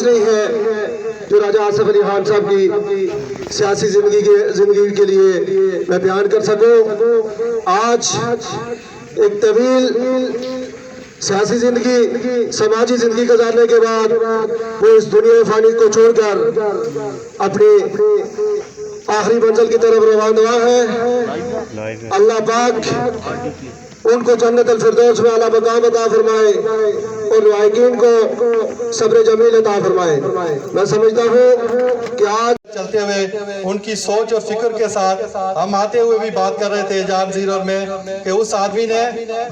نہیں ہے جو راجہ آصف علی خان صاحب کی سیاسی زندگی کے لیے میں بیان کر سکوں۔ آج ایک طویل سیاسی زندگی، سماجی زندگی گزارنے کے بعد وہ اس دنیا فانی کو چھوڑ کر اپنی آخری منزل کی طرف روانہ ہے۔ اللہ پاک ان کو جنت الفردوس میں اعلیٰ مقام عطا فرمائے اور لائقین کو صبر جمیل عطا فرمائے۔ میں سمجھتا ہوں کہ آج چلتے ہوئے ان کی سوچ اور فکر کے ساتھ ہم آتے ہوئے بھی بات کر رہے تھے جام زیرور میں کہ اس آدمی نے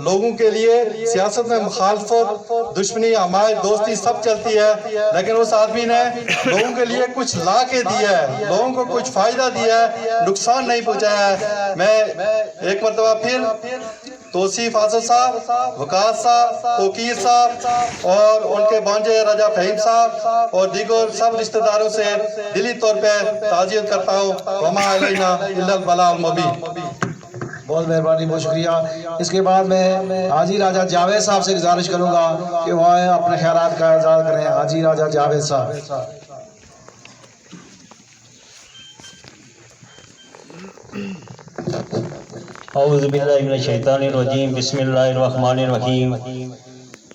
لوگوں کے لیے سیاست میں مخالفت، دشمنی، حمایت، دوستی سب چلتی ہے، لیکن اس آدمی نے لوگوں کے لیے کچھ لا کے دیا ہے، لوگوں کو کچھ فائدہ دیا ہے، نقصان نہیں پہنچایا ہے۔ میں ایک مرتبہ پھر توصیف آصف صاحب، وقاص صاحب، توقیر صاحب اور ان کے بانجے راجہ فہیم صاحب اور دیگر سب رشتہ داروں سے دلی طور پہ تعزیت کرتا ہوں۔ وما علینا الا البلاغ المبین۔ بہت مہربانی، بہت شکریہ۔ اس کے بعد میں حاجی راجہ جاوید صاحب سے گزارش کروں گا کہ وہ اپنے خیالات کا اظہار کریں۔ حاجی راجہ جاوید صاحب۔ اعوذ باللہ من الشیطان الرجیم، بسم اللہ الرحمن الرحیم۔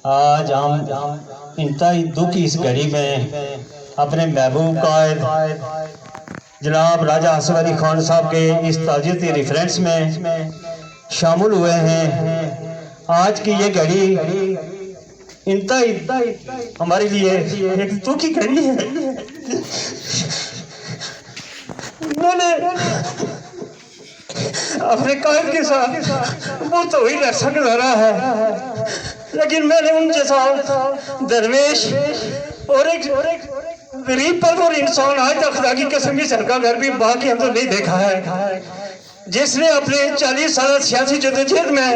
آج ہم انتہائی دکھ کی اس گھڑی میں اپنے محبوب قائد جناب راجہ آصف علی خان صاحب کے اس تعزیتی ریفرنس میں شامل ہوئے ہیں۔ آج کی یہ گھڑی انتہائی ہمارے لیے ایک دکھ کی گھڑی ہے۔ میں نے اپنے قائد کے ساتھ وہ طویل عرصہ گزارا ہے، لیکن میں نے ان جیسا درویش اور ایک غریب پرور انسان آج تک خدا کی قسم بھی سرکا گھر بھی باقی ہم تو نہیں دیکھا ہے، جس نے اپنے 40 سالہ سیاسی جدوجہد میں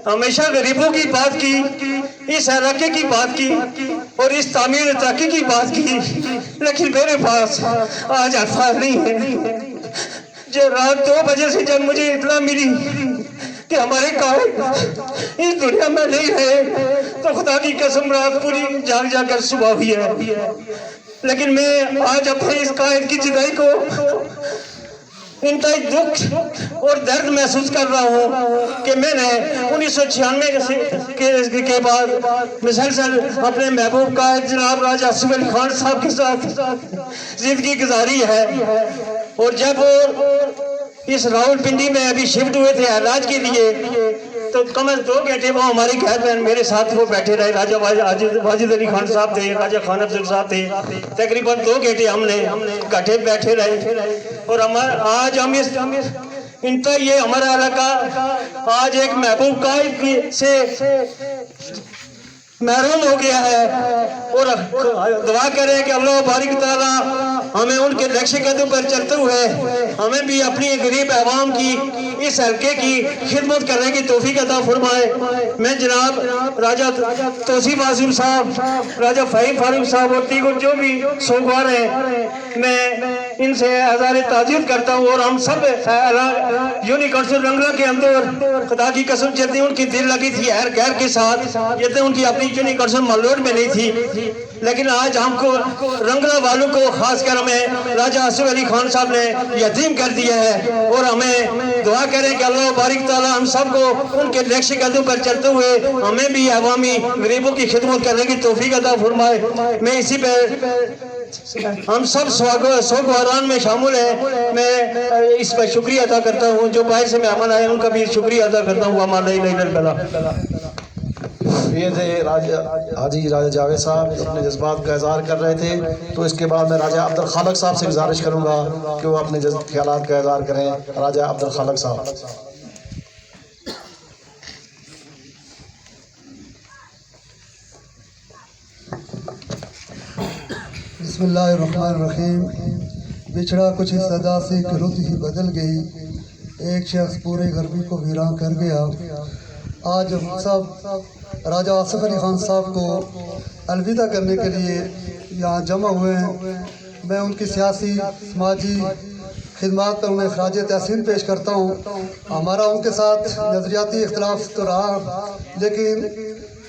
ہمیشہ غریبوں کی بات کی، اس علاقے کی بات کی اور اس تعمیر ترقی کی بات کی، لیکن میرے پاس آج الفاظ نہیں ہے۔ جو رات 2 بجے سے جب مجھے اطلاع ملی کہ ہمارے قائد اس دنیا میں نہیں رہے تو خدا کی قسم رات پوری جاگ جا کر صبح ہوئی ہے، لیکن میں آج اپنے اس قائد کی جدائی کو انتہائی دکھ اور درد محسوس کر رہا ہوں کہ میں نے 1996 کے بعد مسلسل اپنے محبوب قائد جناب راجہ آصف علی خان صاحب کے ساتھ زندگی گزاری ہے، اور جب اس راول پنڈی میں ابھی شفٹ ہوئے تھے علاج کے لیے تو کم از 2 گھنٹے وہ ہمارے گھر میں میرے ساتھ وہ بیٹھے رہے۔ راجہ واجد علی خان صاحب تھے، راجہ خان افضل صاحب تھے، تقریباً 2 گھنٹے ہم نے اکٹھے بیٹھے رہے، اور آج ہم اس انتہائی یہ ہمارا علاقہ آج ایک محبوب قائد سے محروم ہو گیا ہے، اور دعا کریں کہ اللہ بارک تعالیٰ ہمیں ان کے نقش قدم پر چلتے ہوئے ہمیں بھی اپنی غریب عوام کی اس حلقے کی خدمت کرنے کی توفیق عطا فرمائے۔ میں جناب راجہ توصیف آصف صاحب، راجہ فہیم فاروق صاحب اور دیگر جو بھی سوگوار ہیں، میں ان سے اظہار تعزیت کرتا ہوں، اور ہم سب یونی کونسل رنگلا کے اندر خدا کی قسم جتنی ان کی دل لگی تھی ہر گھر کے ساتھ، جتنے ان کی اپنی یونی کونسل مالوٹ میں نہیں تھی، لیکن آج ہم کو رنگلا والوں کو خاص کر ہمیں راجہ آصف علی خان صاحب نے یتیم کر دیا ہے، اور ہمیں دعا کریں کہ اللہ بارک تعالیٰ ہم سب کو ان کے نقش قدم پر چلتے ہوئے ہمیں بھی عوامی غریبوں کی خدمت کرنے کی توفیق عطا فرمائے۔ میں اسی پہ ہم سب سوگواران میں شامل ہیں، میں اس پر شکریہ ادا کرتا ہوں، جو باہر سے مہمان آئے ان کا بھی شکریہ ادا کرتا ہوں۔ وما علینا الا البلاغ۔ یہ تھے حاجی راجہ جاوید صاحب اپنے جذبات کا اظہار کر رہے تھے، تو اس کے بعد میں راجہ عبدالخالق صاحب سے گزارش کروں گا کہ وہ اپنے خیالات کا اظہار کریں۔ راجہ عبدالخالق صاحب۔ بسم اللہ الرحمن الرحیم۔ بچھڑا کچھ اس صدا سے کہ رت ہی بدل گئی، ایک شخص پورے غربی کو ویراں کر گیا۔ آج ہم سب راجہ آصف علی خان صاحب کو الوداع کرنے کے لیے یہاں جمع ہوئے ہیں۔ میں ان کی سیاسی سماجی خدمات پر انہیں خراج تحسین پیش کرتا ہوں۔ ہمارا ان کے ساتھ نظریاتی اختلاف تو رہا، لیکن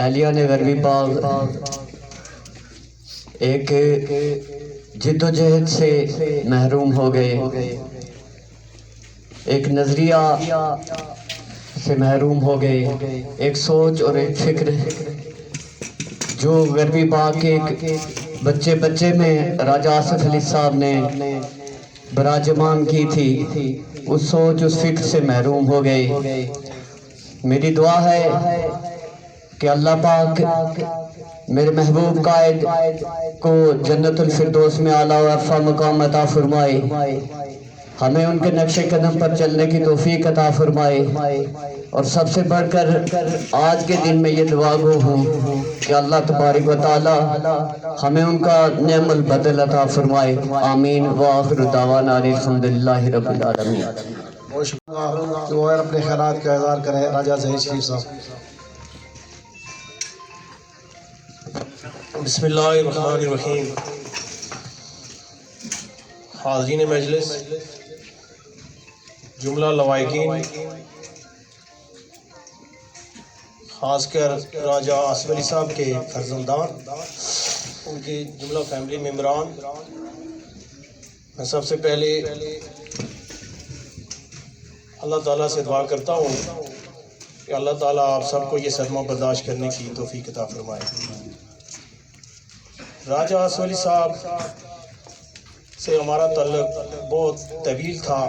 اہلیان غربی باغ ایک جد و جہد سے محروم ہو گئے، ایک نظریہ سے محروم ہو گئے، ایک سوچ اور ایک فکر جو غربی باغ کے ایک بچے میں راجہ آصف علی صاحب نے براجمان کی تھی، اس سوچ اس فکر سے محروم ہو گئے۔ میری دعا ہے کہ اللہ پاک میرے محبوب قائد کو جنت الفردوس میں اعلیٰ و ارفع مقام عطا فرمائے، ہمیں ان کے نقش قدم پر چلنے کی توفیق عطا فرمائے، اور سب سے بڑھ کر آج کے دن میں یہ دعا گو ہوں کہ اللہ تبارک و تعالی ہمیں ان کا نعم البدل عطا فرمائے، آمین۔ وآخر دعوانا الحمدللہ رب العالمین۔ بہت شکریہ کہ وہ اپنے خیالات کا اظہار کریں راجہ ظہیر شریف صاحب۔ بسم اللہ الرحمن الرحیم۔ حاضرین مجلس، جملہ لوائقین، خاص کر راجہ آصف علی صاحب کے فرزندان، ان کی جملہ فیملی ممبران، میں سب سے پہلے اللہ تعالیٰ سے دعا کرتا ہوں کہ اللہ تعالیٰ آپ سب کو یہ صدمہ برداشت کرنے کی توفیق عطا فرمائے۔ راجہ آصف علی صاحب سے ہمارا تعلق بہت طویل تھا۔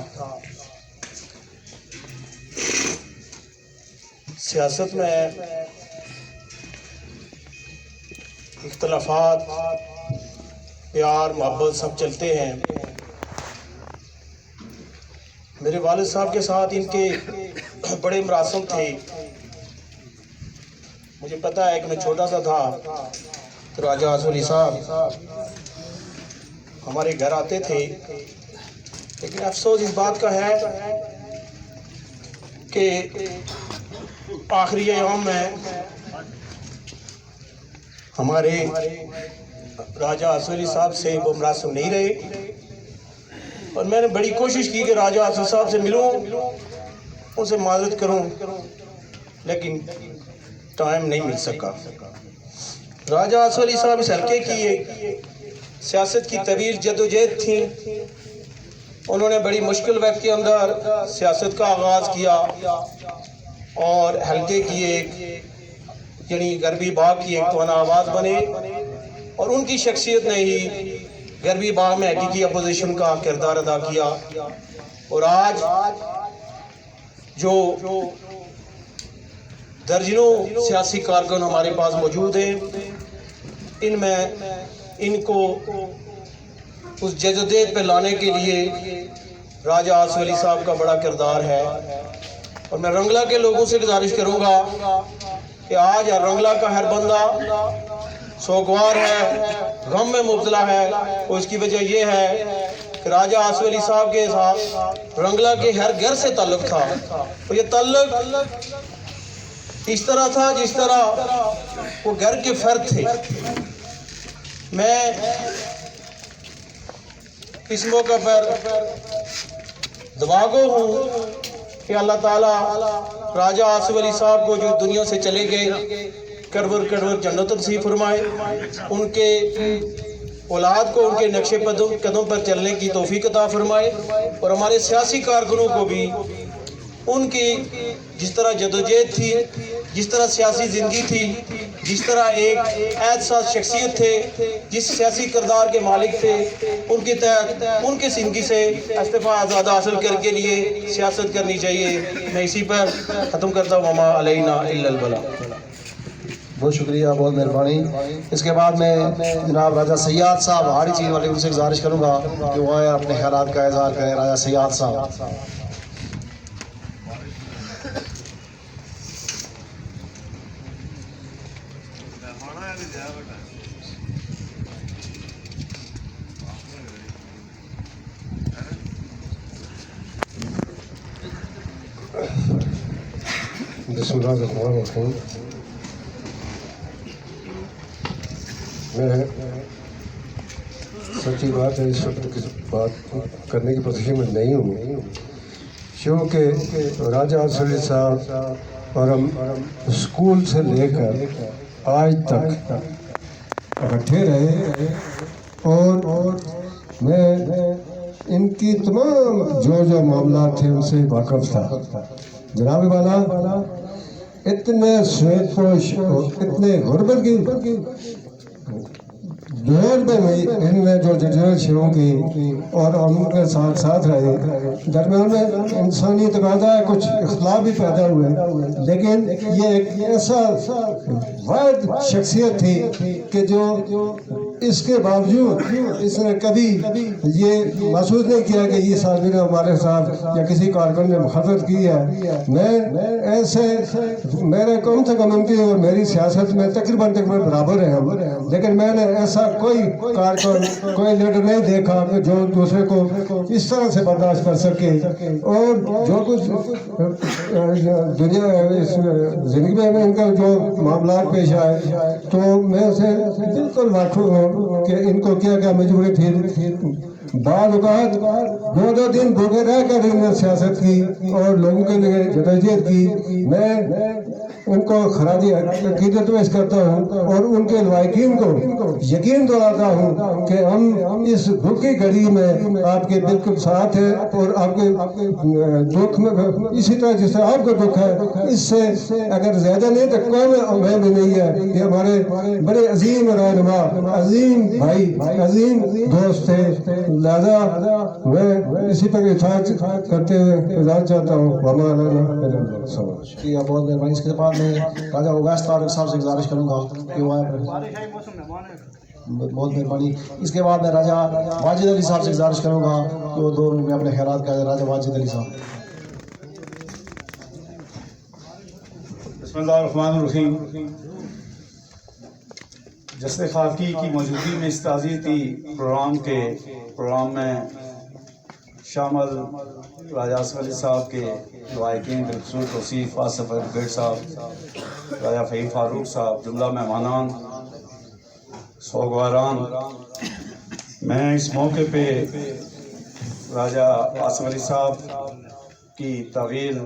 سیاست میں اختلافات، پیار، محبت سب چلتے ہیں۔ میرے والد صاحب کے ساتھ ان کے بڑے مراسم تھے۔ مجھے پتہ ہے کہ میں چھوٹا سا تھا تو راجہ آصف علی صاحب ہمارے گھر آتے تھے، لیکن افسوس اس بات کا ہے کہ آخری ایام میں ہمارے راجہ آصف علی صاحب سے وہ مراسم نہیں رہے، اور میں نے بڑی کوشش کی کہ راجہ آصف صاحب سے ملوں، ان سے معذرت کروں، لیکن ٹائم نہیں مل سکا۔ راجہ آصف علی صاحب اس حلقے کی ایک سیاست کی طویل جدوجہد تھی۔ انہوں نے بڑی مشکل وقت کے اندر سیاست کا آغاز کیا اور حلقے کی ایک یعنی غربی باغ کی ایک توانا آواز بنے، اور ان کی شخصیت نے ہی غربی باغ میں حقیقی اپوزیشن کا کردار ادا کیا۔ اور آج جو درجنوں سیاسی کارکن ہمارے پاس موجود ہیں، ان میں ان کو اس جدوجہد پہ لانے کے لیے راجہ آصف علی صاحب کا بڑا کردار ہے۔ اور میں رنگلا کے لوگوں سے گزارش کروں گا کہ آج رنگلا کا ہر بندہ سوگوار ہے، غم میں مبتلا ہے، اور اس کی وجہ یہ ہے کہ راجہ آصف علی صاحب کے ساتھ رنگلا کے ہر گھر سے تعلق تھا، اور یہ تعلق اس طرح تھا جس طرح وہ گھر کے فرد تھے۔ میں اس موقع پر دعا گو ہوں کہ اللہ تعالیٰ راجہ آصف علی صاحب کو جو دنیا سے چلے گئے کڑور جنت نصیب فرمائے، ان کے اولاد کو ان کے نقش قدم پر چلنے کی توفیق عطا فرمائے، اور ہمارے سیاسی کارکنوں کو بھی ان کی جس طرح جدوجہد تھی، جس طرح سیاسی زندگی تھی، جس طرح ایک احساس شخصیت تھے، جس سیاسی کردار کے مالک تھے، ان کے تحت ان کی زندگی سے استعفیٰ آزادہ حاصل کر کے لیے سیاست کرنی چاہیے۔ میں اسی پر ختم کرتا ہوں، وما علینا الا البلاغ۔ بہت شکریہ، بہت مہربانی۔ اس کے بعد میں جناب راجہ سیاد صاحب ہاڑی چیز والے ان سے گزارش کروں گا کہ وہ اپنے خیالات کا اظہار کریں۔ راجہ سیاد صاحب۔ بسم اللہ الرحمن الرحیم۔ میں سچی بات ہے اس وقت کی بات کرنے کی پوزیشن میں نہیں ہوں، کیونکہ راجہ آصف علی صاحب اور ہم اسکول سے لے کر آج تک اکٹھے رہے اور میں ان کی تمام جو معاملات تھے ان سے واقف تھا. جناب والا اتنے سویت پوش اور اتنے غربت کی دور میں ان میں جو جدوجہد شروع کی اور ہم ان کے ساتھ ساتھ رہے. درمیان میں انسانی تقاضا ہے، کچھ اختلاف بھی پیدا ہوئے، لیکن یہ ایک ایسا واحد شخصیت تھی کہ جو اس کے باوجود اس نے کبھی یہ محسوس نہیں کیا کہ یہ آدمی نے ہمارے ساتھ یا کسی کارکن نے مخالفت کی ہے. میں ایسے میرے کم سے کم ان کی اور میری سیاست میں تقریباً برابر ہیں ہم، لیکن میں نے ایسا کوئی کارکن کوئی لیڈر نہیں دیکھا کہ جو دوسرے کو اس طرح سے برداشت کر سکے. اور جو کچھ دنیا زندگی میں ان کا جو معاملات پیش آئے تو میں اسے بالکل واقف ہوں کہ ان کو کیا کیا مجبوری تھی. بعض اوقات دو دن بھوکے رہ کر انہوں نے سیاست کی اور لوگوں کے لیے جدوجہد کی. میں ان کو خراج عقیدت پیش کرتا ہوں اور ان کے لائقین کو یقین دلاتا ہوں کہ ہم اس دکھ کی گھڑی میں آپ کے بالکل ساتھ ہیں اور آپ کے دکھ میں اسی طرح جس طرح آپ کو دکھ ہے اس سے اگر زیادہ نہیں تو کم میں بھی نہیں ہے. یہ ہمارے بڑے عظیم رہنما، عظیم بھائی، عظیم دوست تھے. لہذا میں اسی پر اطاعت کرتے ہوئے اجازت چاہتا ہوں. بہت مہربانی. اس کے بعد میں راجہ اویس طارق صاحب سے گزارش کروں گا کہ وہ بہت مہربانی. اس کے بعد میں راجہ واجد علی صاحب سے گزارش کروں گا کہ وہ 2 منٹ میں اپنے خیالات کا. راجہ واجد علی صاحب. بسم اللہ الرحمن الرحیم. جسد خاکی کی موجودگی میں استاذی تھی پروگرام میں شامل راجہ آصف علی صاحب کے لائقین بالخصوص توصیف آصف ایڈوکیٹ صاحب، راجہ فہیم فاروق صاحب، جملہ مہمانان سوگواران. میں اس موقع پہ راجہ آصف علی صاحب کی طویل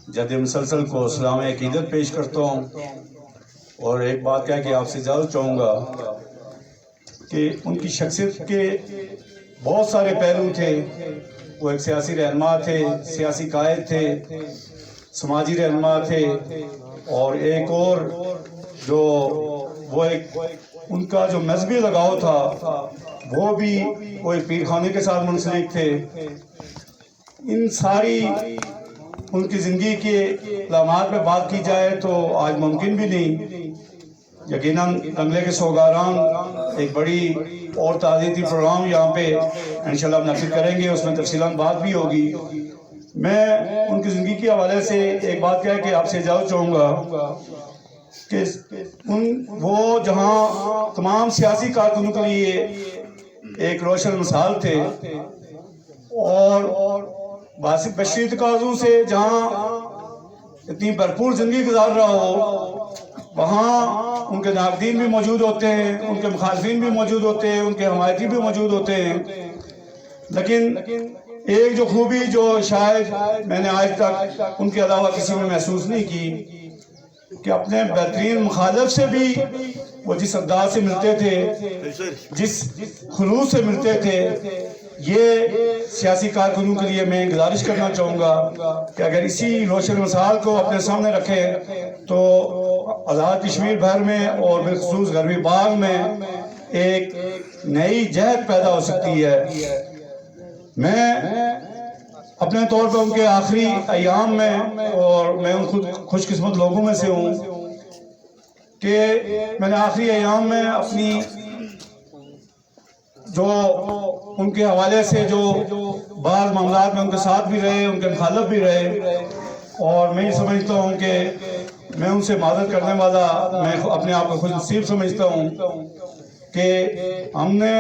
جد مسلسل کو سلام عقیدت پیش کرتا ہوں اور ایک بات کہہ کے آپ سے اجازت چاہوں گا کہ ان کی شخصیت کے بہت سارے پہلو تھے. وہ ایک سیاسی رہنما تھے، سیاسی قائد تھے، سماجی رہنما تھے، اور ایک اور جو وہ ایک ان کا جو مذہبی لگاؤ تھا وہ بھی وہ ایک پیر خانے کے ساتھ منسلک تھے. ان ساری ان کی زندگی کے علامات میں بات کی جائے تو آج ممکن بھی نہیں. یقیناً بنگلے کے سوگاران ایک بڑی اور تعزیتی پروگرام یہاں پہ انشاءاللہ منعقد کریں گے، اس میں تفصیلاً بات بھی ہوگی. میں ان کی زندگی کے حوالے سے ایک بات کہہ کے آپ سے اجازت چاہوں گا کہ وہ جہاں تمام سیاسی کارکنوں کے لیے ایک روشن مثال تھے اور باسط بشری تقاضوں سے جہاں اتنی بھرپور زندگی گزار رہا ہو وہاں ان کے ناقدین بھی موجود ہوتے ہیں، ان کے مخالفین بھی موجود ہوتے ہیں، ان کے حمایتی بھی موجود ہوتے ہیں. لیکن ایک جو خوبی جو شاید میں نے آج تک ان کے علاوہ کسی میں محسوس نہیں کی کہ اپنے بہترین مخالف سے بھی وہ جس انداز سے ملتے تھے، جس خلوص سے ملتے تھے. یہ سیاسی کارکنوں کے لیے میں گزارش کرنا چاہوں گا کہ اگر اسی روشن مثال کو اپنے سامنے رکھیں تو آزاد کشمیر بھر میں اور بالخصوص غربی باغ میں ایک نئی جہت پیدا ہو سکتی ہے. میں اپنے طور پر ان کے آخری ایام میں، اور میں ان خود خوش قسمت لوگوں میں سے ہوں کہ میں نے آخری ایام میں اپنی جو ان کے حوالے سے جو بعض معاملات میں ان کے ساتھ بھی رہے، ان کے مخالف بھی رہے، اور میں یہ سمجھتا ہوں کہ میں ان سے معذرت کرنے والا، میں اپنے آپ کو خوش نصیب سمجھتا ہوں کہ ہم نے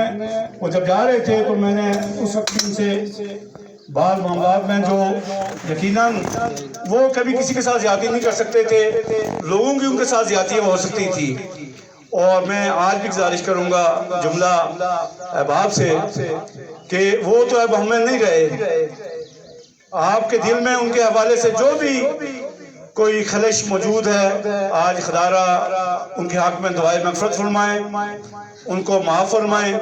وہ جب جا رہے تھے تو میں نے اس وقت ان سے بعض معاملات میں جو یقیناً وہ کبھی کسی کے ساتھ زیادتی نہیں کر سکتے تھے، لوگوں کی ان کے ساتھ زیادتیاں ہو سکتی تھی. اور میں آج بھی گزارش کروں گا جملہ احباب سے کہ وہ تو اب ہم میں نہیں رہے. آپ کے دل میں ان کے حوالے سے جو بھی کوئی خلش موجود ہے، آج خدارہ ان کے حق میں دعائے مغفرت فرمائیں، ان کو معاف فرمائیں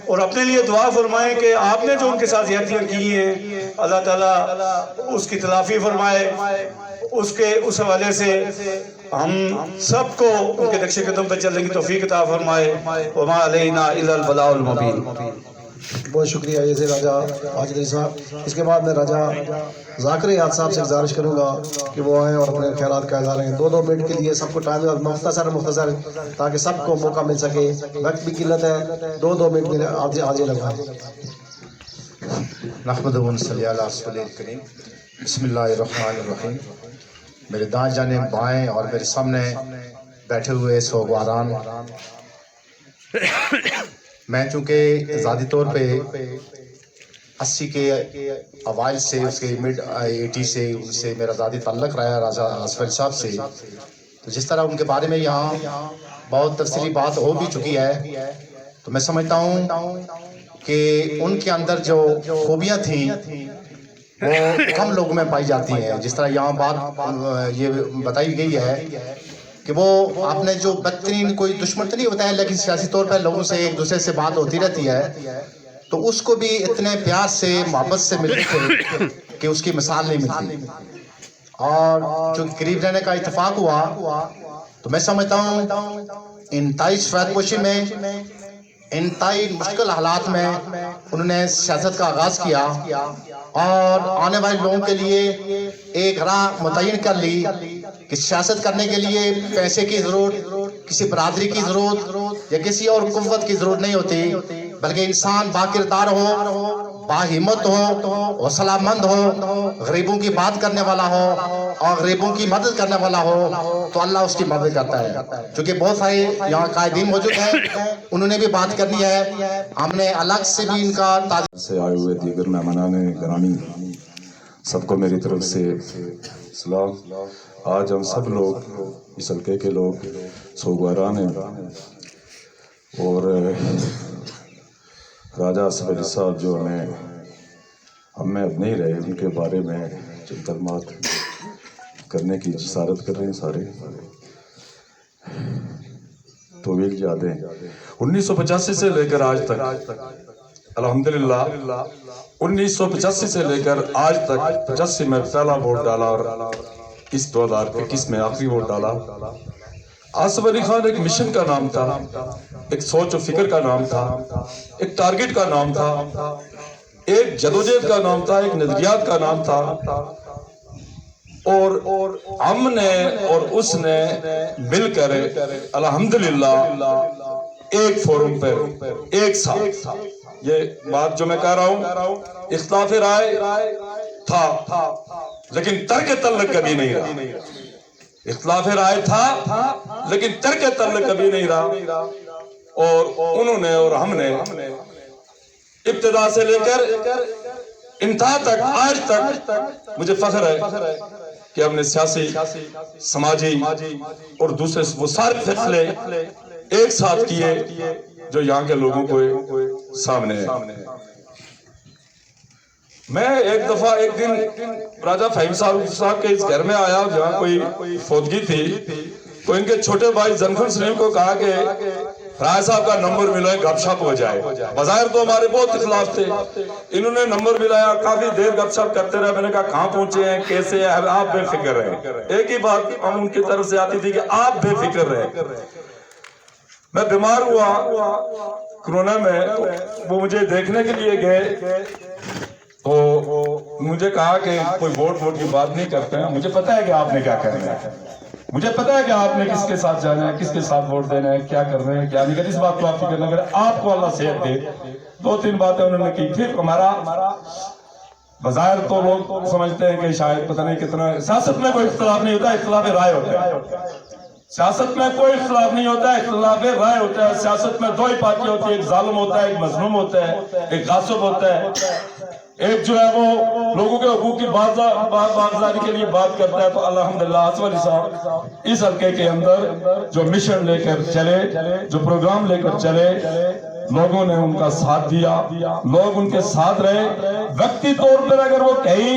اور اپنے لیے دعا فرمائیں کہ آپ نے جو ان کے ساتھ زیادتیاں کی ہیں اللہ تعالیٰ اس کی تلافی فرمائے، اس حوالے سے ہم سب کو ان کے نقش قدم پر چلنے کی توفیق عطا فرمائے۔ وما علینا الا البلاغ المبین۔ بہت شکریہ یہ سے راجہ عاجل صاحب۔ اس کے بعد میں راجہ ذاکر یاد صاحب سے گزارش کروں گا کہ وہ آئیں اور اپنے خیالات کا اظہار کریں۔ 2 منٹ کے لیے سب کو ٹائم مختصر تاکہ سب کو موقع مل سکے، وقت بھی قلت ہے، 2 منٹ میں آجے لگائیں۔ نحمد و صلی علی رسول کریم۔ بسم اللہ الرحمن الرحیم۔ میرے دائیں جانب بائیں اور میرے سامنے بیٹھے ہوئے سوگواران، میں چونکہ ذاتی طور پہ 80 کے اوائل سے، اس کے مڈ 80 سے ان سے میرا ذاتی تعلق رہا ہے راجہ آصف علی صاحب سے، تو جس طرح ان کے بارے میں یہاں بہت تفصیلی بات ہو بھی چکی ہے، تو میں سمجھتا ہوں کہ ان کے اندر جو خوبیاں تھیں وہ کم لوگوں میں پائی جاتی ہیں۔ جس طرح یہاں بات یہ بتائی گئی ہے کہ وہ آپ نے جو بدترین کوئی دشمن تو نہیں بتایا، لیکن سیاسی طور پر لوگوں سے ایک دوسرے سے بات ہوتی رہتی ہے، تو اس کو بھی اتنے پیار سے محبت سے ملتے تھے کہ اس کی مثال نہیں ملتی، اور چونکہ قریب رہنے کا اتفاق ہوا تو میں سمجھتا ہوں انتہائی شفاعت پوشی میں، انتہائی مشکل حالات میں انہوں نے سیاست کا آغاز کیا اور آنے والے لوگوں کے لیے ایک راہ متعین کر لی کہ سیاست کرنے کے لیے پیسے کی ضرورت، کسی برادری کی ضرورت یا کسی اور قوت کی ضرورت نہیں ہوتی، بلکہ انسان با کردار ہو، با ہمت ہو، حوصلہ مند ہو، غریبوں کی بات کرنے والا ہو اور غریبوں کی مدد کرنے والا ہو تو اللہ اس کی مدد کرتا ہے۔ چونکہ بہت سارے یہاں قائدین موجود ہیں، انہوں نے بھی بات کرنی ہے، ہم نے الگ سے بھی ان کا سے آئے ہوئے دیگر مہمانان گرامی سب کو میری طرف سے سلام۔ آج ہم سب لوگ اس حلقے کے لوگ سوگواران ہیں اور راجہ آصف علی صاحب جو ہم میں اب نہیں رہے، ان کے بارے میں چند کلمات کرنے کی جسارت کر رہے ہیں سارے۔ طویل یادیں 1985 سے لے کر آج تک، الحمدللہ 1985 سے لے کر آج تک 85 میں پہلا ووٹ ڈالا اور اس 2021 میں آخری ووٹ ڈالا۔ آصف علی خان ایک مشن کا نام تھا، ایک سوچ و فکر کا نام تھا، ایک ٹارگٹ کا نام تھا، ایک جدوجہد کا نام تھا، ایک نظریات کا نام تھا، اور ہم نے اور اس نے مل کر الحمدللہ ایک فورم پر ایک ساتھ، یہ بات جو میں کہہ رہا ہوں، اختلاف رائے تھا لیکن ترک تعلق کبھی نہیں رہا، اختلاف رائے تھا لیکن ترک تعلق کبھی نہیں رہا، اور انہوں نے اور ہم نے ابتدا سے لے کر انتہا تک آج تک مجھے فخر ہے کہ ہم نے سیاسی، سماجی اور دوسرے وہ سارے فیصلے ایک ساتھ کیے جو یہاں کے لوگوں کو سامنے ہے۔ میں ایک دفعہ ایک دن راجہ فہیم صاحب کے اس گھر میں آیا جہاں کوئی فوتگی تھی، تو ان کے چھوٹے بھائی زنخن سلیم کو کہا کہ رائے صاحب کا نمبر ملائے، گپ شپ ہو جائے۔ بظاہر تو ہمارے بہت اختلاف تھے، انہوں نے نمبر ملایا، کافی دیر گپ شپ کرتے رہے۔ میں نے کہا کہاں پہنچے ہیں، کیسے ہیں، آپ بے فکر رہیں۔ ایک ہی بات ہم ان کی طرف سے آتی تھی کہ آپ بے فکر رہیں۔ میں بیمار ہوا کرونا میں، وہ مجھے دیکھنے کے لیے گئے، تو مجھے کہا کہ کوئی ووٹ کی بات نہیں کرتے ہیں، مجھے پتا ہے کہ آپ نے کیا کرنا ہے، مجھے پتا ہے کہ آپ نے کس کے ساتھ جانا ہے، کس کے ساتھ ووٹ دینا ہے، کیا کر رہے ہیں، کیا نہیں کرنا، اس بات کو آپ فکر نہ کریں، آپ کو اللہ صحت دے۔ 2-3 باتیں انہوں نے کی۔ پھر ہمارا بظاہر تو لوگ سمجھتے ہیں کہ شاید پتہ نہیں کتنا، سیاست میں کوئی اختلاف نہیں ہوتا، اختلاف رائے ہوتا ہے، سیاست میں کوئی اختلاف نہیں ہوتا ہے، اختلاف رائے ہوتا ہے۔ سیاست میں 2 ہی پارٹی ہوتی ہے، ایک ظالم ہوتا ہے، ایک مظلوم ہوتا ہے، ایک غاصب ہوتا ہے، ایک جو ہے وہ لوگوں کے حقوق کی بازداری کے لیے بات کرتا ہے۔ تو الحمدللہ آصف علی صاحب اس حلقے کے اندر جو مشن لے کر چلے، جو پروگرام لے کر چلے، لوگوں نے ان کا ساتھ دیا، لوگ ان کے ساتھ رہے۔ وقتی طور پر اگر وہ کہیں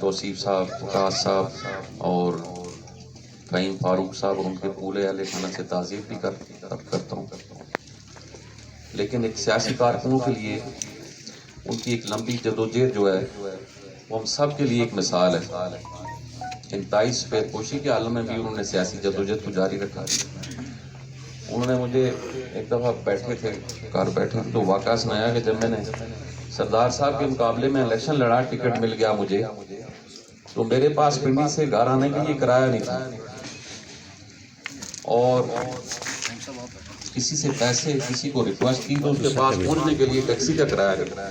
توصیف صاحب, وقاص صاحب اور فہیم فاروق صاحب اور ان کے پورے اہل خانہ سے تعزیت بھی کرتا ہوں. لیکن ایک سیاسی کارکنوں کے لیے ان کی ایک لمبی جدوجہد جو ہے وہ ہم سب کے لیے ایک مثال ہے. انتہائی سفید پوشی کے عالم میں بھی انہوں نے سیاسی جدوجہد کو جاری رکھا. انہوں نے مجھے ایک دفعہ بیٹھے تھے تو واقعہ سنایا کہ جب میں نے سردار صاحب کے مقابلے میں الیکشن لڑا, ٹکٹ مل گیا مجھے, تو میرے پاس پنڈی سے گھر آنے کے لیے کرایہ نہیں تھا اور کسی سے پیسے, کسی کو ریکویسٹ کی تو اس کے پاس پہنچنے کے لیے ٹیکسی کا کرایہ لگا.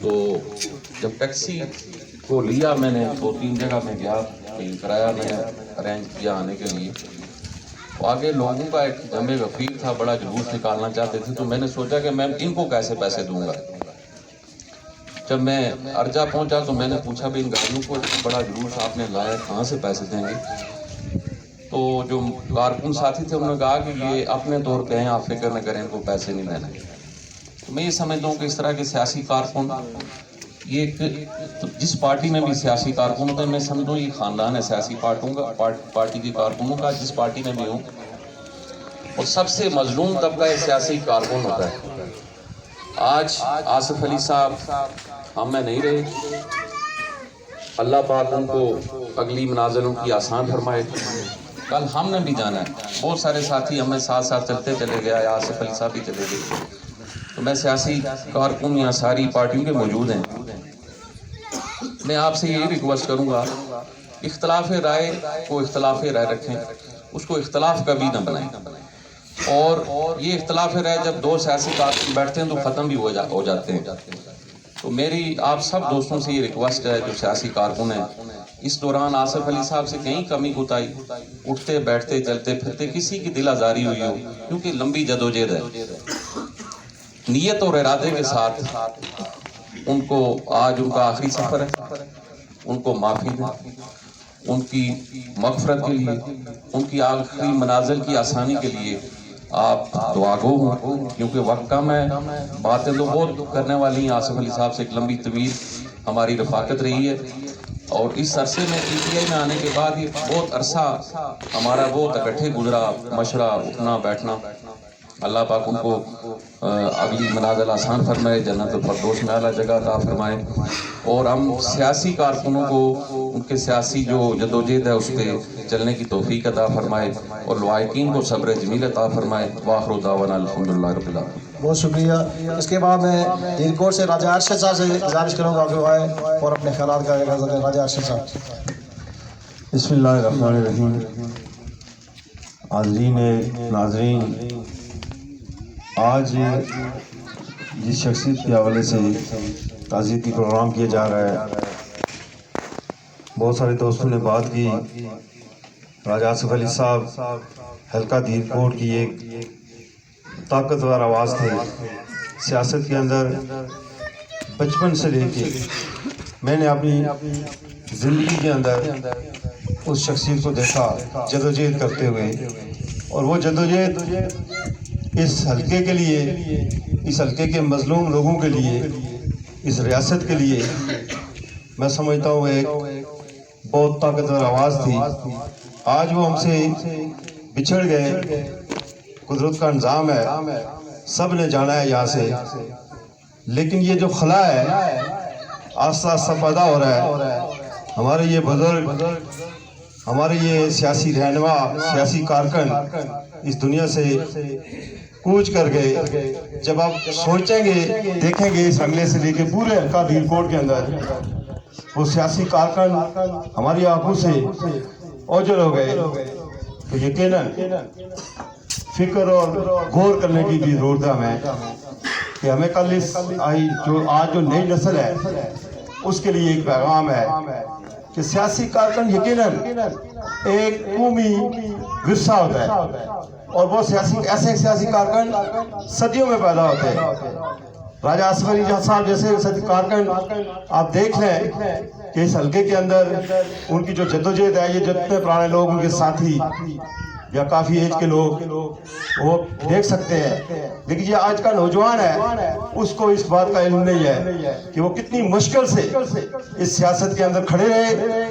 تو جب ٹیکسی کو لیا میں نے 2-3 جگہ میں گیا, کرایہ میں ارینج کیا آنے کے لیے. آگے لوگوں کا ایک جمع غفیر تھا, بڑا جلوس نکالنا چاہتے تھے, تو میں نے سوچا کہ میں ان کو کیسے پیسے دوں گا. جب میں ارجا پہنچا تو میں نے پوچھا بھی ان گاڑیوں کو بڑا جلوس آپ نے لایا, کہاں سے پیسے دیں گے؟ تو جو کارکن ساتھی تھے انہوں نے کہا کہ یہ اپنے طور پہ ہیں, آپ فکر نہ کریں, ان کو پیسے نہیں دینے. تو میں یہ سمجھتا ہوں کہ اس طرح کے سیاسی کارکن, یہ جس پارٹی میں بھی سیاسی کارکن ہوتے ہیں, میں سمجھتا ہوں یہ خاندان ہے سیاسی پارٹی کے کارکنوں کا, جس پارٹی میں بھی ہوں. اور سب سے مظلوم طبقہ سیاسی کارکن ہوتا ہے. آج آصف علی صاحب ہم میں نہیں رہے, اللہ پاک ان کو اگلی منازلوں کی آسان فرمائے. کل ہم نے بھی جانا ہے, بہت سارے ساتھی ہمیں ساتھ ساتھ چلتے چلے گئے, آصف علی صاحب بھی چلے گئے. تو میں سیاسی کارکن یا ساری پارٹیوں کے موجود ہیں, میں آپ سے یہی ریکویسٹ کروں گا, اختلاف رائے کو اختلاف رائے رکھیں, اس کو اختلاف کا بھی نہ بنائیں. اور یہ اختلاف رائے جب 2 سیاسی کارکن بیٹھتے ہیں تو ختم بھی ہو جاتے ہیں. تو میری آپ سب دوستوں سے یہ ریکویسٹ ہے جو سیاسی کارکن ہیں, اس دوران آصف علی صاحب سے کہیں کمی کوتاہی, اٹھتے بیٹھتے چلتے پھرتے کسی کی دل آزاری ہوئی ہو, کیونکہ لمبی جدوجہد ہے, نیت اور ارادے کے ساتھ ان کو آج ان کا آخری سفر ہے, ان کو معافی دیں, ان کی مغفرت کے لیے, ان کی آخری منازل کی آسانی کے لیے آپ دعا گو ہوں, کیونکہ وقت کم ہے. باتیں تو بہت کرنے والی ہیں, آصف علی صاحب سے ایک لمبی طویل ہماری رفاقت رہی ہے, اور اس عرصے میں پی ٹی آئی میں آنے کے بعد یہ بہت عرصہ ہمارا بہت اکٹھے گزرا, مشورہ, اٹھنا بیٹھنا. اللہ پاک ان کو اگلی منازل آسان فرمائے, جنت الفردوس میں اعلیٰ جگہ عطا فرمائے. اور ہم سیاسی کارکنوں کو ان کے سیاسی جو جدوجہد ہے اس پہ چلنے کی توفیق عطا فرمائے, اور لواحقین کو صبر جمیل عطا فرمائے. وآخر دعوانا الحمدللہ رب العالمین. بہت شکریہ. اس کے بعد میں دیر کوٹ سے راجہ ارشد صاحب سے گزارش کروں گا کہ وہ آئے اور اپنے خیالات کا اعزاز کریں. راجہ ارشد صاحب. بسم اللہ الرحمن الرحیم. حاضرین ناظرین, آج جس شخصیت کے حوالے سے تعزیتی پروگرام کیا جا رہا ہے, بہت سارے دوستوں نے بات کی. راجہ آصف علی صاحب حلقہ دیر کوٹ کی ایک طاقتور آواز تھے. سیاست کے اندر بچپن سے لے کے میں نے اپنی زندگی کے اندر اس شخصیت کو دیکھا جدوجہد کرتے ہوئے, اور وہ جدوجہد اس حلقے کے لیے, اس حلقے کے مظلوم لوگوں کے لیے, اس ریاست کے لیے میں سمجھتا ہوں ایک بہت طاقتور آواز تھی. آج وہ ہم سے بچھڑ گئے, قدرت کا نظام ہے, سب نے جانا ہے یہاں سے, لیکن یہ جو خلا ہے آہستہ آہستہ پیدا ہو رہا ہے. ہمارے یہ بزرگ, ہمارے یہ سیاسی رہنما, سیاسی کارکن اس دنیا سے کوچ کر گئے. جب آپ سوچیں گے, دیکھیں گے اس حملے سے لے کے پورے حلقہ دیر کوٹ کے اندر وہ سیاسی کارکن ہماری آنکھوں سے اوجھل ہو گئے, تو یقیناً فکر اور غور کرنے کی بھی ضرورت ہے ہمیں کہ ہمیں کل اس آج جو نئی نسل ہے اس کے لیے ایک پیغام ہے کہ سیاسی کارکن یقیناً ایک قومی ورثہ ہوتا ہے, اور وہ ایسے سیاسی کارکن صدیوں میں پیدا ہوتے ہیں. راجہ آصف علی صاحب جیسے کارکن آپ دیکھ لیں کہ اس حلقے کے اندر ان کی جو جدوجہد ہے, یہ جتنے پرانے لوگ ان کے ساتھی یا کافی ایج کے لوگ وہ دیکھ سکتے ہیں، لیکن یہ آج کا نوجوان ہے اس کو اس بات کا علم نہیں ہے کہ وہ کتنی مشکل سے اس سیاست کے اندر کھڑے رہے،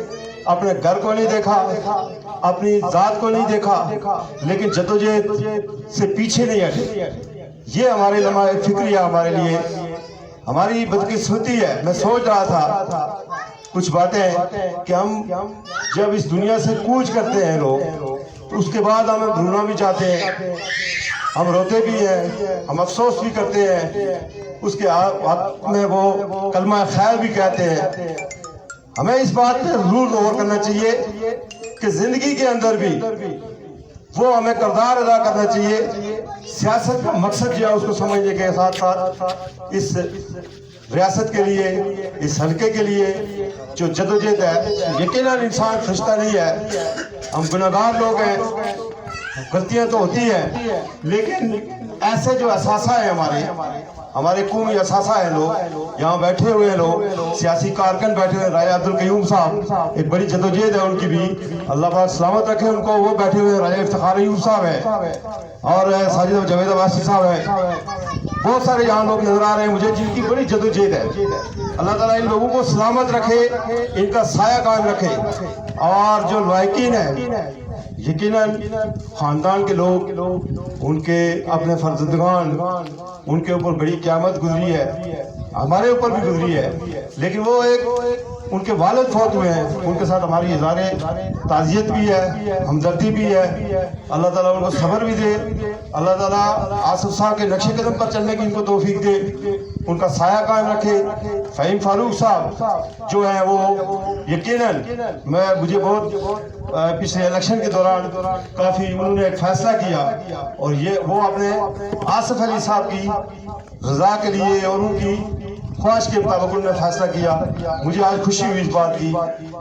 اپنے گھر کو نہیں دیکھا، اپنی ذات کو نہیں دیکھا، لیکن جدوجہد سے پیچھے نہیں ہٹے۔ یہ ہمارے لمحہ فکریہ ہمارے لیے ہماری بدقسمتی ہے۔ میں سوچ رہا تھا کچھ باتیں کہ ہم جب اس دنیا سے کوچ کرتے ہیں لوگ تو اس کے بعد ہمیں بھولنا بھی چاہتے ہیں، ہم روتے بھی ہیں، ہم افسوس بھی کرتے ہیں، اس کے حق میں وہ کلمہ خیر بھی کہتے ہیں۔ ہمیں اس بات پہ ضرور غور کرنا چاہیے کہ زندگی کے اندر بھی وہ ہمیں کردار ادا کرنا چاہیے۔ سیاست کا مقصد جو ہے اس کو سمجھنے کے ساتھ ساتھ اس ریاست کے لیے، اس حلقے کے لیے جو جدوجہد ہے، یقیناً انسان فرشتہ نہیں ہے، ہم گناہگار لوگ ہیں، غلطیاں تو ہوتی ہیں، لیکن ایسے جو اثاثہ ہیں ہمارے قومی اثاثہ ہیں، لوگ یہاں بیٹھے ہوئے ہیں، لوگ سیاسی کارکن بیٹھے ہوئے، راجہ عبدالقیوم صاحب ایک بڑی جدوجہد ہے ان کی بھی، اللہ پاک سلامت رکھے ان کو، وہ بیٹھے ہوئے ہیں، راجہ افتخار ایوب صاحب ہیں اور ساجد جاوید عباسی صاحب ہیں، بہت سارے یہاں لوگ نظر آ رہے ہیں مجھے جن کی بڑی جدوجہد ہے۔ اللہ تعالیٰ ان لوگوں کو سلامت رکھے، ان کا سایہ قائم رکھے، اور جو لائقین ہیں یقیناً خاندان کے لوگ، ان کے اپنے فرزندگان، ان کے اوپر بڑی قیامت گزری ہے، ہمارے اوپر بھی گزری ہے، لیکن وہ ان کے والد فوت ہوئے ہیں، ان کے ساتھ ہماری اظہار تعزیت بھی ہے، ہمدردی بھی ہے۔ اللہ تعالیٰ ان کو صبر بھی دے، اللہ تعالیٰ آصف صاحب کے نقش قدم پر چلنے کی ان کو توفیق دے، ان کا سایہ قائم رکھے۔ فہیم فاروق صاحب جو ہیں وہ یقیناً مجھے بہت پچھلے الیکشن کے دوران کافی انہوں نے ایک فیصلہ کیا، اور وہ اپنے آصف علی صاحب کی رضا کے لیے اور ان کی خواہش کے مطابق انہوں نے فیصلہ کیا۔ مجھے آج خوشی ہوئی اس بات کی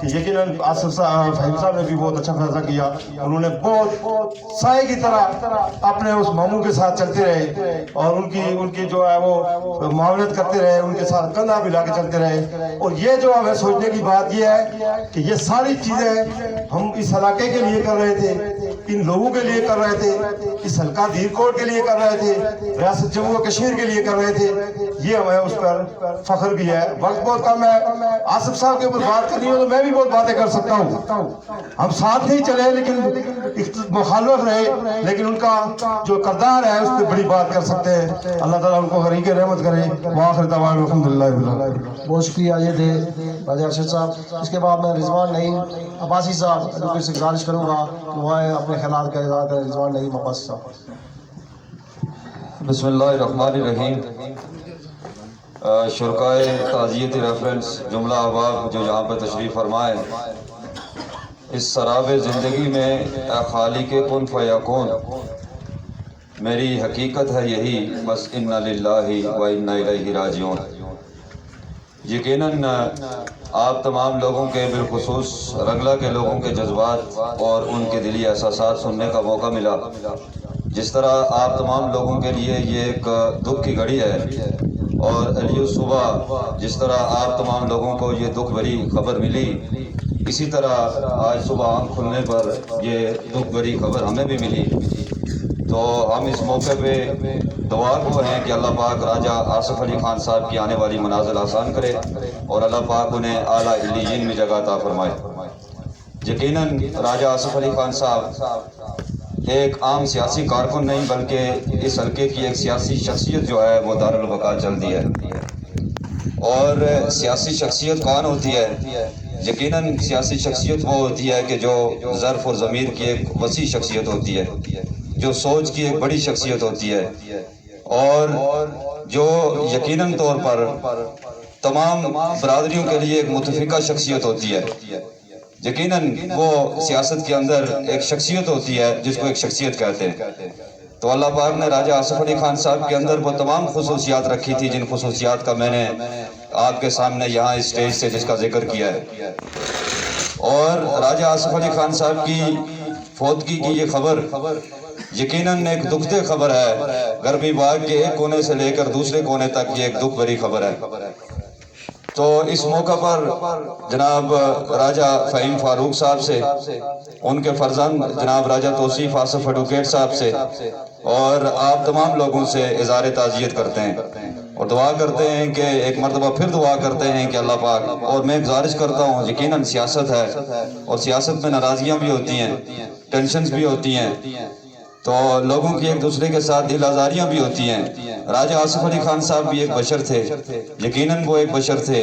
کہ یقیناً آصف صاحب، فہیم صاحب نے بھی بہت اچھا فیصلہ کیا، انہوں نے بہت سائے کی طرح اپنے اس ماموں کے ساتھ چلتے رہے، اور ان کی جو ہے وہ معاونت کرتے رہے، ان کے ساتھ کندھا ملا کے چلتے رہے۔ اور یہ جو ہمیں سوچنے کی بات یہ ہے کہ یہ ساری چیزیں ہم اس علاقے کے لیے کر رہے تھے، ان لوگوں کے لیے کر رہے تھے، اس حلقہ دھیر کوٹ کے لیے کر رہے تھے، ریاست جموں و کشمیر کے لیے کر رہے تھے، یہ ہمیں اس پر فخر بھی ہے۔ وقت بہت کم ہے، آصف صاحب کے اوپر بات کرنی ہو تو میں بھی بہت باتیں کر سکتا ہوں، ہم ساتھ نہیں چلے لیکن مخالف رہے، لیکن ان کا جو کردار ہے اس پہ بڑی بات کر سکتے ہیں۔ اللہ تعالیٰ ان کو غریق رحمت کرے۔ وآخر دعوانا الحمدللہ رب العالمین۔ بہت شکریہ یہ دے راجہ ارشد صاحب۔ اس کے بعد میں رضوان نعیم عباسی صاحب سے گزارش کروں گا کہ وہ اپنے خیالات کا اظہار کریں۔ رضوان نعیم عباسی صاحب۔ بسم اللہ الرحمن الرحیم۔ شرکائے تعزیت ریفرنس جملہ احباب جو یہاں پر تشریف فرمائے، اس سراب زندگی میں اے خالق کن فیکون، میری حقیقت ہے یہی، بس انا للہ و انا الیہ راجعون۔ یقیناً آپ تمام لوگوں کے، بالخصوص رنگلہ کے لوگوں کے جذبات اور ان کے دلی احساسات سننے کا موقع ملا۔ جس طرح آپ تمام لوگوں کے لیے یہ ایک دکھ کی گھڑی ہے، اور علیہ صبح جس طرح آپ تمام لوگوں کو یہ دکھ بھری خبر ملی، اسی طرح آج صبح آنکھ کھلنے پر یہ دکھ بھری خبر ہمیں بھی ملی۔ تو ہم اس موقع پہ دعا گو ہیں کہ اللہ پاک راجہ آصف علی خان صاحب کی آنے والی منازل آسان کرے، اور اللہ پاک انہیں اعلیٰ علیین میں جگہ عطا فرمائے۔ یقیناً راجہ آصف علی خان صاحب ایک عام سیاسی کارکن نہیں، بلکہ اس حلقے کی ایک سیاسی شخصیت جو ہے وہ دارالبقا چلتی ہے۔ اور سیاسی شخصیت کون ہوتی ہے؟ یقیناً سیاسی شخصیت وہ ہوتی ہے کہ جو ظرف اور ضمیر کی ایک وسیع شخصیت ہوتی ہے، جو سوچ کی ایک بڑی شخصیت ہوتی ہے، اور جو یقیناً طور پر تمام برادریوں کے لیے ایک متفقہ شخصیت ہوتی ہے۔ یقیناً وہ سیاست کے اندر ایک شخصیت ہوتی ہے جس کو ایک شخصیت کہتے ہیں۔ تو اللہ پاک نے راجہ آصف علی خان صاحب کے اندر وہ تمام خصوصیات رکھی تھی جن خصوصیات کا میں نے آپ کے سامنے یہاں اس اسٹیج سے جس کا ذکر کیا ہے۔ اور راجہ آصف علی خان صاحب کی فوتگی کی یہ خبر یقیناً ایک دکھ دہ خبر ہے، غربی باغ کے ایک کونے سے لے کر دوسرے کونے تک یہ ایک دکھ بھری خبر ہے۔ تو اس موقع پر جناب راجہ فہیم فاروق صاحب سے، ان کے فرزند جناب راجہ توصیف آصف ایڈوکیٹ صاحب سے اور آپ تمام لوگوں سے اظہار تعزیت کرتے ہیں اور دعا کرتے ہیں کہ ایک مرتبہ پھر دعا کرتے ہیں کہ اللہ پاک، اور میں گزارش کرتا ہوں، یقیناً سیاست ہے اور سیاست میں ناراضیاں بھی ہوتی ہیں، ٹینشنز بھی ہوتی ہیں، تو لوگوں کی ایک دوسرے کے ساتھ دل آزاریاں بھی ہوتی ہیں۔ راجہ آصف علی خان صاحب بھی ایک بشر تھے، یقیناً وہ ایک بشر تھے،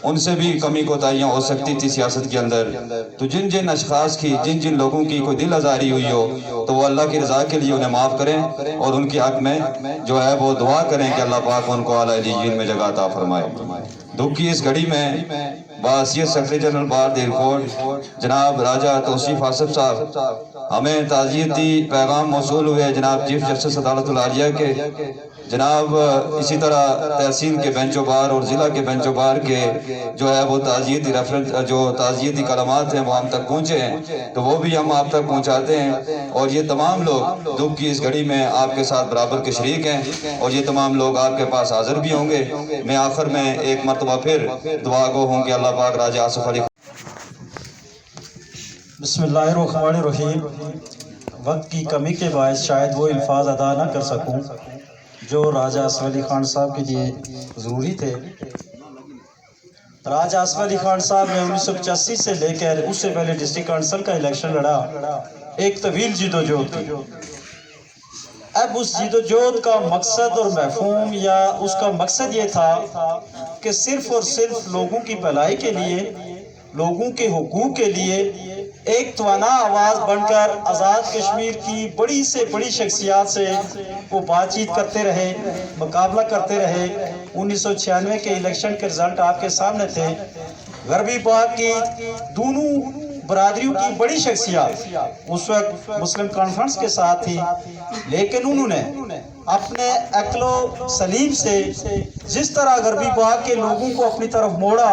ان سے بھی کمی کوتاہیاں ہو سکتی تھی سیاست کے اندر، تو جن جن اشخاص کی، جن جن لوگوں کی کوئی دل آزاری ہوئی ہو تو وہ اللہ کی رضا کے لیے انہیں معاف کریں اور ان کے حق میں جو ہے وہ دعا کریں کہ اللہ پاک ان کو اعلیٰ علیین میں جگہ عطا فرمائے۔ دکھ کی اس گھڑی میں بحیثیت سیکرٹری جنرل بار ایئرپورٹ جناب راجہ توصیف آصف صاحب، ہمیں تعزیتی پیغام موصول ہوئے جناب چیف جسٹس عدالت العالیہ کے، جناب اسی طرح تحصیل کے بینچ و بار اور ضلع کے بینچ و بار کے جو ہے وہ تعزیتی جو تعزیتی کلمات ہیں وہ ہم تک پہنچے ہیں، تو وہ بھی ہم آپ تک پہنچاتے ہیں، اور یہ تمام لوگ دکھ کی اس گھڑی میں آپ کے ساتھ برابر کے شریک ہیں اور یہ تمام لوگ آپ کے پاس حاضر بھی ہوں گے۔ میں آخر میں ایک مرتبہ پھر دعا گو ہوں کہ اللہ پاک راجہ آصف علی۔ بسم اللہ الرحمن الرحیم۔ وقت کی کمی کے باعث شاید وہ الفاظ ادا نہ کر سکوں جو راجہ آصف علی خان صاحب کے لیے ضروری تھے۔ راجہ آصف علی خان صاحب نے 1985 سے لے کر اس سے پہلے ڈسٹرکٹ کونسل کا الیکشن لڑا، ایک طویل جد و جہد تھی۔ اب اس جد و جہد کا مقصد اور مفہوم یا اس کا مقصد یہ تھا کہ صرف اور صرف لوگوں کی بھلائی کے لیے، لوگوں کے حقوق کے لیے ایک توانا آواز بن کر آزاد کشمیر کی بڑی سے بڑی شخصیات سے وہ بات چیت کرتے رہے، مقابلہ کرتے رہے۔ 1996 کے الیکشن کے رزلٹ آپ کے سامنے تھے۔ غربی پاک کی دونوں برادریوں کی بڑی شخصیات اس وقت مسلم کانفرنس کے ساتھ تھی، لیکن انہوں نے اپنے عقل و سلیم سے جس طرح غربی پاک کے لوگوں کو اپنی طرف موڑا،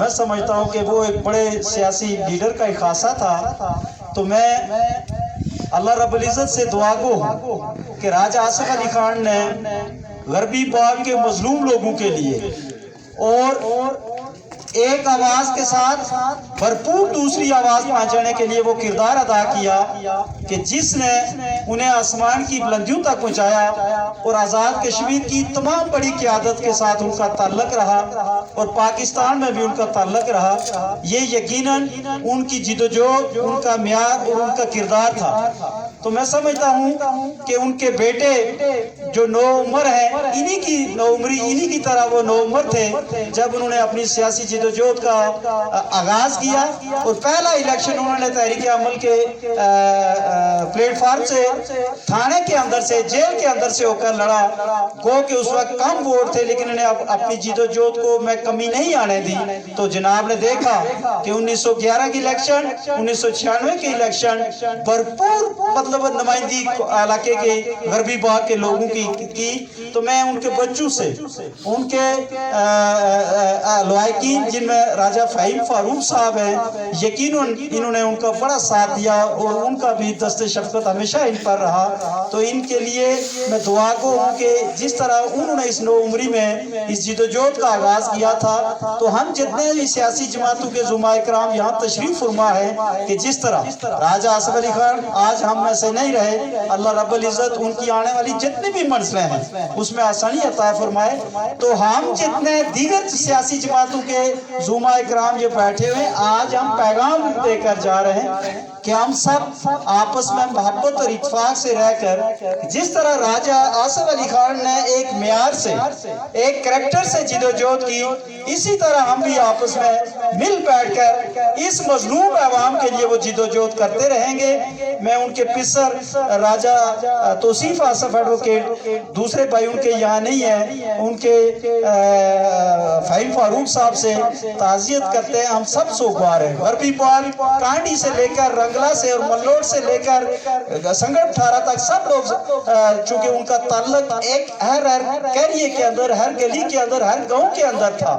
میں سمجھتا ہوں کہ وہ ایک بڑے سیاسی لیڈر کا ایک خاصہ تھا۔ تو میں اللہ رب العزت سے دعا گو ہوں کہ راجہ آصف علی خان نے غربی پاک کے مظلوم لوگوں کے لیے اور ایک آواز کے ساتھ بھرپور دوسری آواز پہنچانے کے لیے وہ کردار ادا کیا کہ جس نے انہیں آسمان کی بلندیوں تک پہنچایا، اور آزاد کشمیر کی تمام بڑی قیادت کے ساتھ ان کا تعلق رہا اور پاکستان میں بھی ان کا تعلق رہا۔ یہ یقیناً ان کی جد و جہد، ان کا معیار اور ان کا کردار تھا۔ تو میں سمجھتا ہوں کہ ان کے بیٹے جو نو عمر ہیں، انہی کی نو عمری، انہی کی طرح وہ نو عمر تھے جب انہوں نے اپنی سیاسی جد و جہد کا آغاز کیا، اور پہلا الیکشن انہوں نے تحریک عمل کے پلیٹ فارم سے، تھانے کے اندر سے، جیل کے اندر سے ہو کر لڑا۔ گو کہ اس وقت کم ووٹ تھے لیکن انہیں اپنی جد و جہد کو میں کمی نہیں آنے دی۔ تو جناب نے دیکھا کہ 1911 کی الیکشن، 1996 کی الیکشن بھرپور مطلب نمائندگی علاقے کے غربی پاک کے لوگوں کی۔ تو میں ان کے بچوں سے، ان کے لوائقین جن میں راجہ فہیم فاروق صاحب ہیں، یقیناً انہوں نے ان کا بڑا ساتھ دیا اور ان کا بھی دست شفقت ہمیشہ ان پر رہا۔ تو ان کے لیے میں دعا کو ہوں کہ جس طرح انہوں نے اس نو عمری میں اس جد و جہد کا آغاز کیا تھا، تو ہم جتنے بھی سیاسی جماعتوں کے زعماء کرام یہاں تشریف فرما ہے کہ جس طرح راجہ آصف علی خان آج ہم میں سے نہیں رہے، اللہ رب العزت ان کی آنے والی جتنی بھی منزلیں ہیں اس میں آسانی عطا فرمائے۔ تو ہم جتنے دیگر سیاسی جماعتوں کے زعماء کرام یہ بیٹھے ہوئے، آج ہم پیغام دے کر جا رہے ہیں کہ ہم سب آپس میں محبت اور اتفاق سے رہ کر جس طرح راجہ آصف علی خان نے ایک معیار سے، ایک کریکٹر سے جد و جہد کی، اسی طرح ہم بھی آپس میں مل بیٹھ کر اس مظلوم عوام کے لیے وہ جد و جہد کرتے رہیں گے۔ میں ان کے پسر راجہ توصیف آصف ایڈوکیٹ، دوسرے بھائی ان کے یہاں نہیں ہیں، ان کے فہیم فاروق صاحب سے تعزیت کرتے ہیں۔ ہم سب سوگوار ہیں، غربی پاک کانڈی سے لے کر رنگلا سے اور ملوڑ سے لے کر سنگڑ ٹھارا تک سب لوگ، چونکہ ان کا تعلق ایک ہر کیریے کے اندر، ہر گلی کے اندر، ہر گاؤں کے اندر تھا۔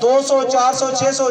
200, 400, 600,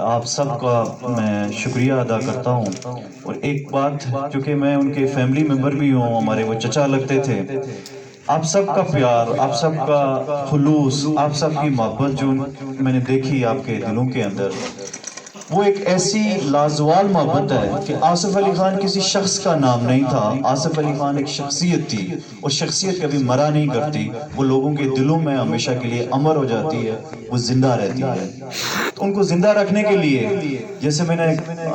آپ سب کا میں شکریہ ادا کرتا ہوں. اور ایک بات، چونکہ میں ان کے فیملی ممبر بھی ہوں، ہمارے وہ چچا لگتے تھے، آپ سب کا پیار، آپ سب کا خلوص، آپ سب کی محبت جو میں نے دیکھی آپ کے دلوں کے اندر، وہ ایک ایسی لازوال محبت ہے کہ آصف علی خان کسی شخص کا نام نہیں تھا. آصف علی خان ایک شخصیت تھی، اور شخصیت کبھی مرا نہیں کرتی، وہ لوگوں کے دلوں میں ہمیشہ کے لیے امر ہو جاتی ہے، وہ زندہ رہتی ہے. ان کو زندہ رکھنے کے لیے، جیسے میں نے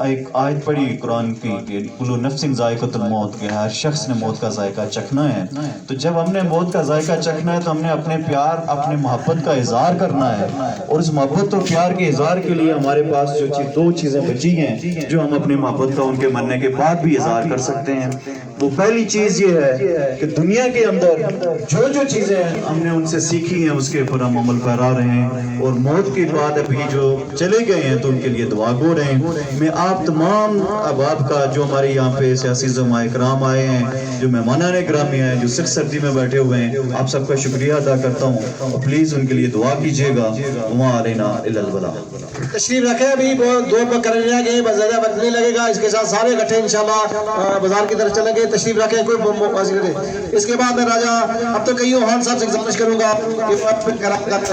ایک آیت پڑھی قرآن کی کہ کل نفس ذائقۃ الموت، کہ ہر شخص نے موت کا ذائقہ چکھنا ہے. تو جب ہم نے موت کا ذائقہ چکھنا ہے تو ہم نے اپنے پیار، اپنے محبت کا اظہار کرنا ہے. اور اس محبت اور پیار کے اظہار کے لیے ہمارے پاس جو دو چیزیں بچی ہیں جو ہم اپنی محبت کا ان کے مرنے کے بعد بھی اظہار کر سکتے ہیں. وہ پہلی چیز یہ ہے کہ دنیا کے اندر جو چیزیں ہم نے ان سے سیکھی ہیں اس کے اوپر ہم عمل پیرا رہے ہیں، اور موت کے بعد ابھی جو چلے گئے ہیں تو ان کے لیے دعا گو رہے ہیں. میں آپ تمام احباب کا، جو ہمارے یہاں پہ سیاسی زمائے کرام آئے ہیں، جو مہمانان گرامی ہیں، جو سخت سردی میں بیٹھے ہوئے ہیں، آپ سب کا شکریہ ادا کرتا ہوں. اور پلیز ان کے لیے دعا کیجیے گا. وما علینا الا البلاغ. تشریف رکھیں، ابھی دو پکڑ رہ گئے، بس زیادہ وقت نہیں لگے گا. اس کے ساتھ سارے اکٹھے انشاءاللہ بازار کی طرف چلیں گے. تشریف رکھیں، کوئی بازی کرے. اس کے بعد میں راجہ اب تو کئیوں خان صاحب سے گزارش کروں گا کہ وہ آپ کرام کریں.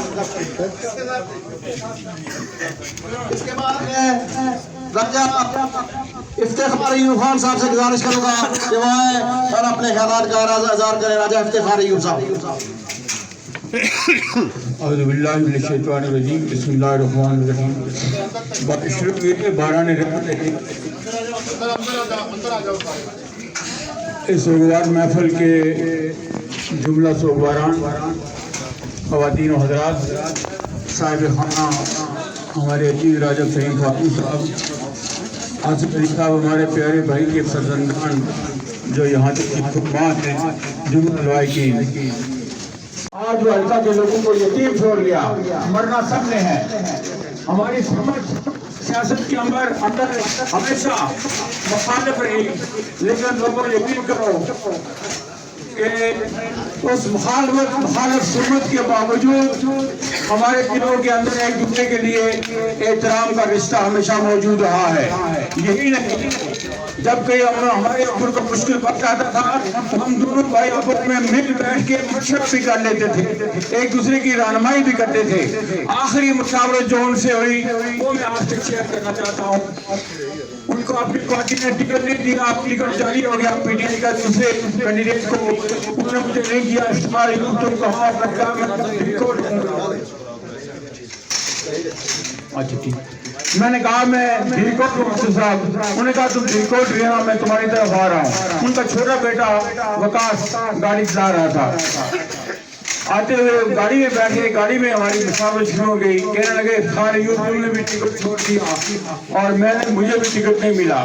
اس کے بعد میں راجہ افتخار ایوب خان صاحب سے گزارش کروں گا کہ وہ آئے اور اپنے خیالات کا اظہار کریں. راجہ افتخار ایوب صاحب. اعوذ باللہ من الشیطان الرجیم، بسم اللہ الرحمن الرحیم. باشرف یہ باران رحمت ہے. اس سوگوار محفل کے جملہ سوگواران، خواتین و حضرات، صاحب خانہ ہمارے عزیز راجہ فہیم فاروق صاحب، آصف علی صاحب ہمارے پیارے بھائی کے فرزندان جو یہاں تک کی خدمات ہیں، جملہ لوائقین. آج جو حلقہ کے لوگوں کو یتیم چھوڑ گیا، مرنا سب نے ہے. ہماری سمجھ سیاست کے اندر ہمیشہ مخالف رہی، لیکن لوگوں یقین کرو کہ اس مخالف سنت کے باوجود ہمارے دلوں کے اندر ایک دوسرے کے لیے احترام کا رشتہ ہمیشہ موجود رہا ہے. یہی نہیں، جب کہ ہمارے اوپر کو مشکل وقت آتا تھا تو ہم دونوں بھائی آپس میں مل بیٹھ کے مشورہ بھی کر لیتے تھے، ایک دوسرے کی رہنمائی بھی کرتے تھے. آخری مشاورت جو ان سے ہوئی وہ میں آپ سے شیئر کرنا چاہتا ہوں. ان کو اپنی پارٹی نے ٹکٹ نہیں دیا، آپ کی ٹکٹ جاری ہو گیا پی ٹی آئی کا دوسرے کینڈیڈیٹ کو. انہوں نے مجھے نہیں کیا استعمال، تم کہا اچھا ٹھیک. میں نے کہا میں دل کوٹ ہوں افسر صاحب. انہوں نے کہا تم دل کوٹ رہا، میں تمہاری طرف آ رہا ہوں. ان کا چھوٹا بیٹا وقاص گاڑی چلا رہا تھا. آتے ہوئے گاڑی میں بیٹھے، گاڑی میں ہماری مشاورت شروع ہو گئی. کہنے لگے خان ایوب تم نے بھی ٹکٹ چھوڑ دیا اور مجھے بھی ٹکٹ نہیں ملا.